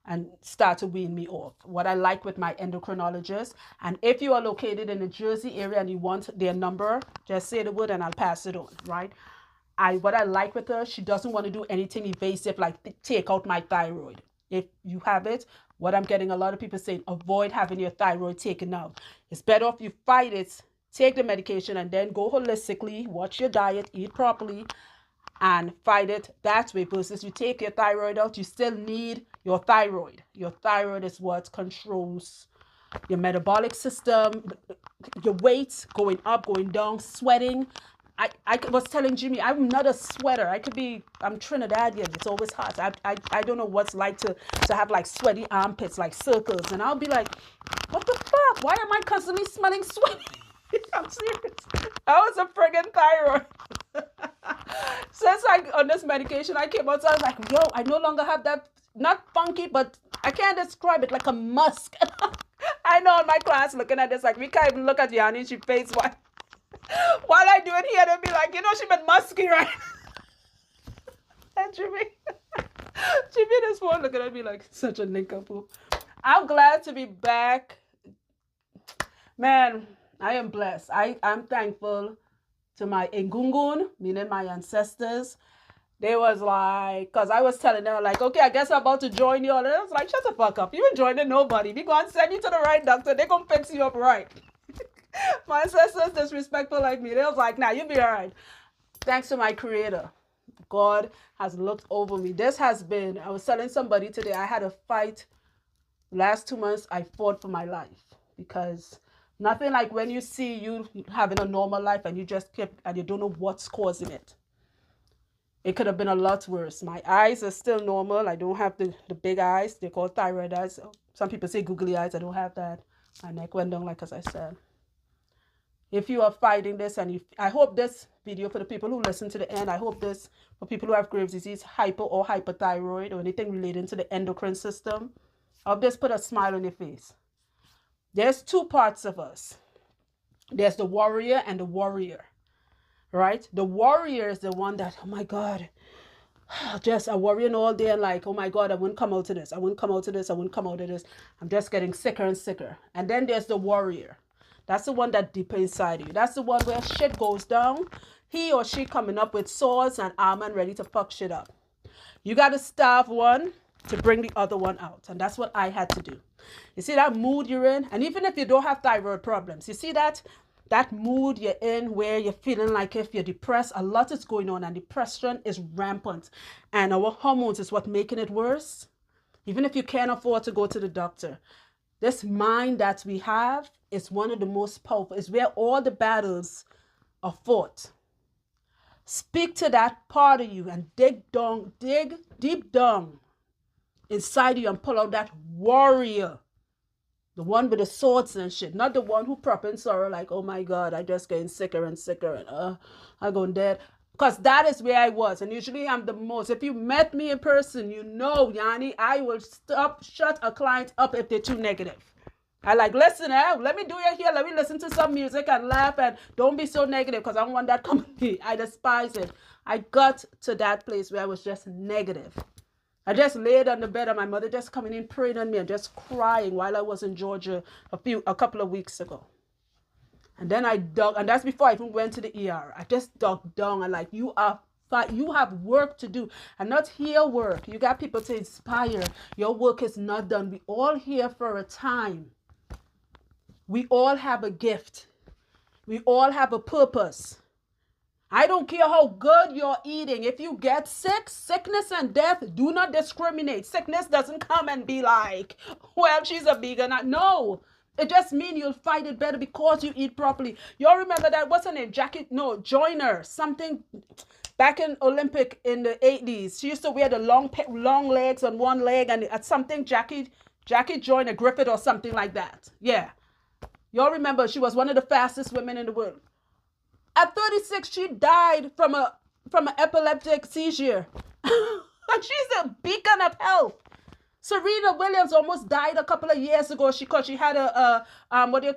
and start to wean me off. What I like with my endocrinologist, and if you are located in the Jersey area and you want their number, just say the word and I'll pass it on, right? What I like with her, she doesn't want to do anything evasive like take out my thyroid. If you have it, what I'm getting a lot of people saying, avoid having your thyroid taken out. It's better if you fight it, take the medication, and then go holistically, watch your diet, eat properly, and fight it that way. Versus you take your thyroid out, you still need your thyroid. Your thyroid is what controls your metabolic system, your weight going up, going down, sweating. I was telling Jimmy, I'm not a sweater. I'm Trinidadian. It's always hot. I don't know what's like to have like sweaty armpits, like circles. And I'll be like, what the fuck? Why am I constantly smelling sweaty? I'm serious. I was a friggin' thyroid. Since on this medication, I came out, so I was like, yo, I no longer have that, not funky, but I can't describe it, like a musk. I know in my class looking at this, like, we can't even look at Yanni, she face white. While I do it here, they'll be like, she been musky, right? And Jimmy this one looking at me like such a nincompoop. I'm glad to be back. Man, I am blessed. I'm thankful to my Engungun, meaning my ancestors. They was like, because I was telling them, like, okay, I guess I'm about to join you all. And I was like, shut the fuck up. You ain't joining nobody. We going to send you to the right doctor. They going to fix you up right. My ancestors disrespectful like me. They was like, nah, you'll be all right. Thanks to my creator. God has looked over me. I was telling somebody today, I had a fight. Last 2 months, I fought for my life. Because nothing like when you see you having a normal life and you just keep, and you don't know what's causing it. It could have been a lot worse. My eyes are still normal. I don't have the big eyes. They're called thyroid eyes. Some people say googly eyes. I don't have that. My neck went down, like as I said. If you are fighting this, and I hope this video, for the people who listen to the end, I hope this for people who have Graves' disease, hypo or hyperthyroid, or anything relating to the endocrine system, I hope this put a smile on your face. There's two parts of us. There's the warrior and the warrior, right? The warrior is the one that, oh my God, just a worrying all day and like, oh my God, I wouldn't come out of this. I wouldn't come out of this. I wouldn't come out of this. I'm just getting sicker and sicker. And then there's the warrior. That's the one that deep inside you. That's the one where shit goes down. He or she coming up with swords and armor and ready to fuck shit up. You got to starve one to bring the other one out. And that's what I had to do. You see that mood you're in? And even if you don't have thyroid problems, you see that that mood you're in where you're feeling like if you're depressed, a lot is going on and depression is rampant. And our hormones is what making it worse. Even if you can't afford to go to the doctor. This mind that we have is one of the most powerful. It's where all the battles are fought. Speak to that part of you and dig deep down inside you and pull out that warrior. The one with the swords and shit. Not the one who prop in sorrow like, oh my God, I just getting sicker and sicker and I'm going dead. Because that is where I was. And usually I'm the most. If you met me in person, you know, Yanni, I will shut a client up if they're too negative. I like, listen, let me do it here. Let me listen to some music and laugh and don't be so negative because I don't want that company. I despise it. I got to that place where I was just negative. I just laid on the bed and my mother just coming in praying on me and just crying while I was in Georgia a couple of weeks ago. And then I dug, and that's before I even went to the ER. I just dug down and like, you have work to do and not here work. You got people to inspire. Your work is not done. We all here for a time. We all have a gift. We all have a purpose. I don't care how good you're eating. If you get sick, sickness and death do not discriminate. Sickness doesn't come and be like, well, she's a vegan. No, it just means you'll fight it better because you eat properly. You all remember that, what's her name? Joyner, something back in Olympic in the 80s. She used to wear the long legs on one leg and at something, Jackie Joyner Griffith or something like that. Yeah. Y'all remember she was one of the fastest women in the world. At 36, she died from an epileptic seizure. And she's a beacon of health. Serena Williams almost died a couple of years ago because she had a pulmonary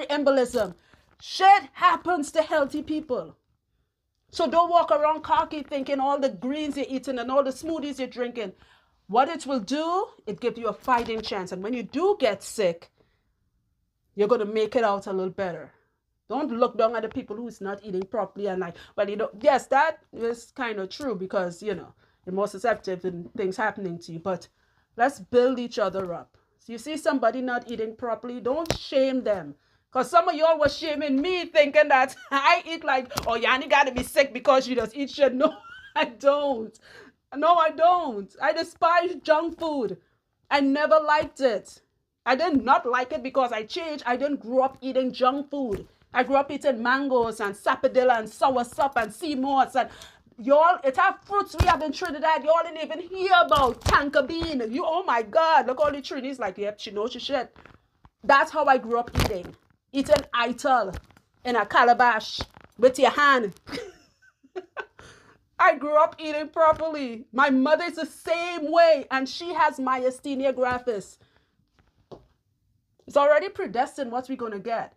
embolism. Shit happens to healthy people. So don't walk around cocky thinking all the greens you're eating and all the smoothies you're drinking. What it will do, it gives you a fighting chance. And when you do get sick, you're going to make it out a little better. Don't look down at the people who's not eating properly and like, well, yes, that is kind of true because, you're more susceptible to things happening to you. But let's build each other up. So you see somebody not eating properly, don't shame them. Because some of y'all was shaming me thinking that I eat like, oh, Yanni got to be sick because she does eat shit. No, I don't. No, I don't. I despise junk food. I never liked it. I did not like it because I changed. I didn't grow up eating junk food. I grew up eating mangoes and sapodilla and soursop and sea moss and y'all, it have fruits we have in Trinidad. Y'all didn't even hear about tanka bean. Oh my God, look all the Trinities like, yep, she knows she shit. That's how I grew up eating. Eating ital in a calabash with your hand. I grew up eating properly. My mother is the same way and she has myasthenia gravis. It's already predestined what we're going to get.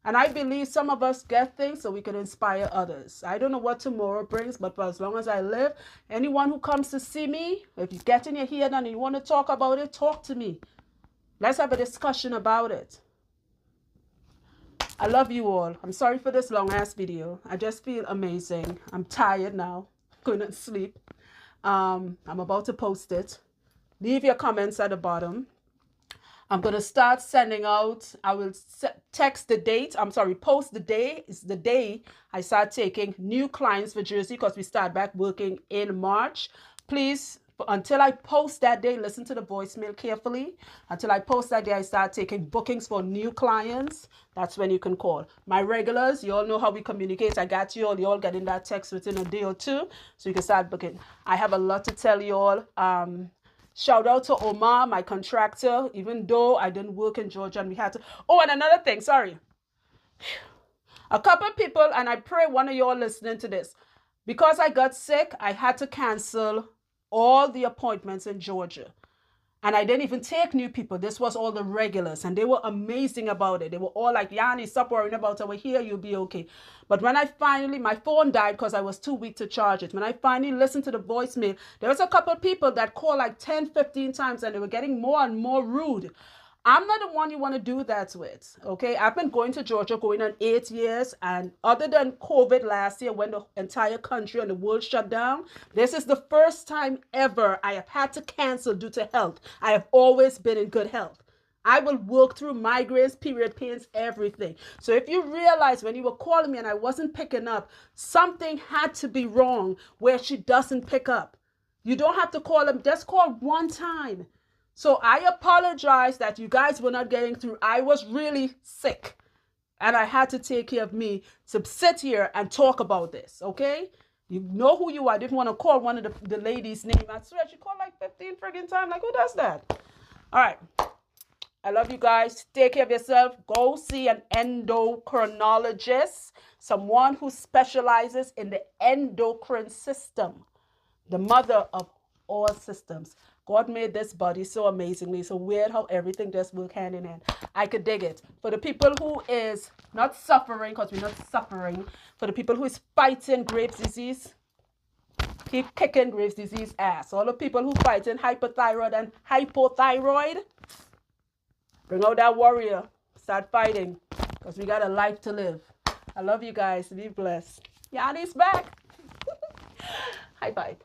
And I believe some of us get things so we can inspire others. I don't know what tomorrow brings, but for as long as I live, anyone who comes to see me, if you get in your head and you want to talk about it, talk to me. Let's have a discussion about it. I love you all. I'm sorry for this long ass video. I just feel amazing. I'm tired now. Going to sleep. I'm about to post it. Leave your comments at the bottom. I'm going to start sending out, I will text the date, post the day. It's the day I start taking new clients for Jersey because we start back working in March. Please, until I post that day, listen to the voicemail carefully. Until I post that day, I start taking bookings for new clients. That's when you can call. My regulars, you all know how we communicate. I got you all. You all getting that text within a day or two. So you can start booking. I have a lot to tell you all. Shout out to Omar, my contractor, even though I didn't work in Georgia and we had to. Oh, and another thing, sorry. A couple of people, and I pray one of you all listening to this. Because I got sick, I had to cancel all the appointments in Georgia. And I didn't even take new people. This was all the regulars. And they were amazing about it. They were all like, Yanni, stop worrying about it. We're here. You'll be okay. But when I finally, my phone died because I was too weak to charge it. When I finally listened to the voicemail, there was a couple of people that called like 10, 15 times and they were getting more and more rude. I'm not the one you want to do that with, okay? I've been going to Georgia going on 8 years, and other than COVID last year when the entire country and the world shut down, this is the first time ever I have had to cancel due to health. I have always been in good health. I will work through migraines, period pains, everything. So if you realize when you were calling me and I wasn't picking up, something had to be wrong where she doesn't pick up. You don't have to call them, just call one time. So I apologize that you guys were not getting through. I was really sick and I had to take care of me to sit here and talk about this, okay? You know who you are. I didn't want to call one of the ladies' name. I swear she called like 15 friggin' times. Like, who does that? All right. I love you guys. Take care of yourself. Go see an endocrinologist, someone who specializes in the endocrine system, the mother of all systems. God made this body so amazingly. So weird how everything just works hand in hand. I could dig it. For the people who is not suffering, because we're not suffering, for the people who is fighting Graves' disease, keep kicking Graves' disease ass. All the people who fighting hyperthyroid and hypothyroid, bring out that warrior. Start fighting. Because we got a life to live. I love you guys. Be blessed. Yanni's back. High five.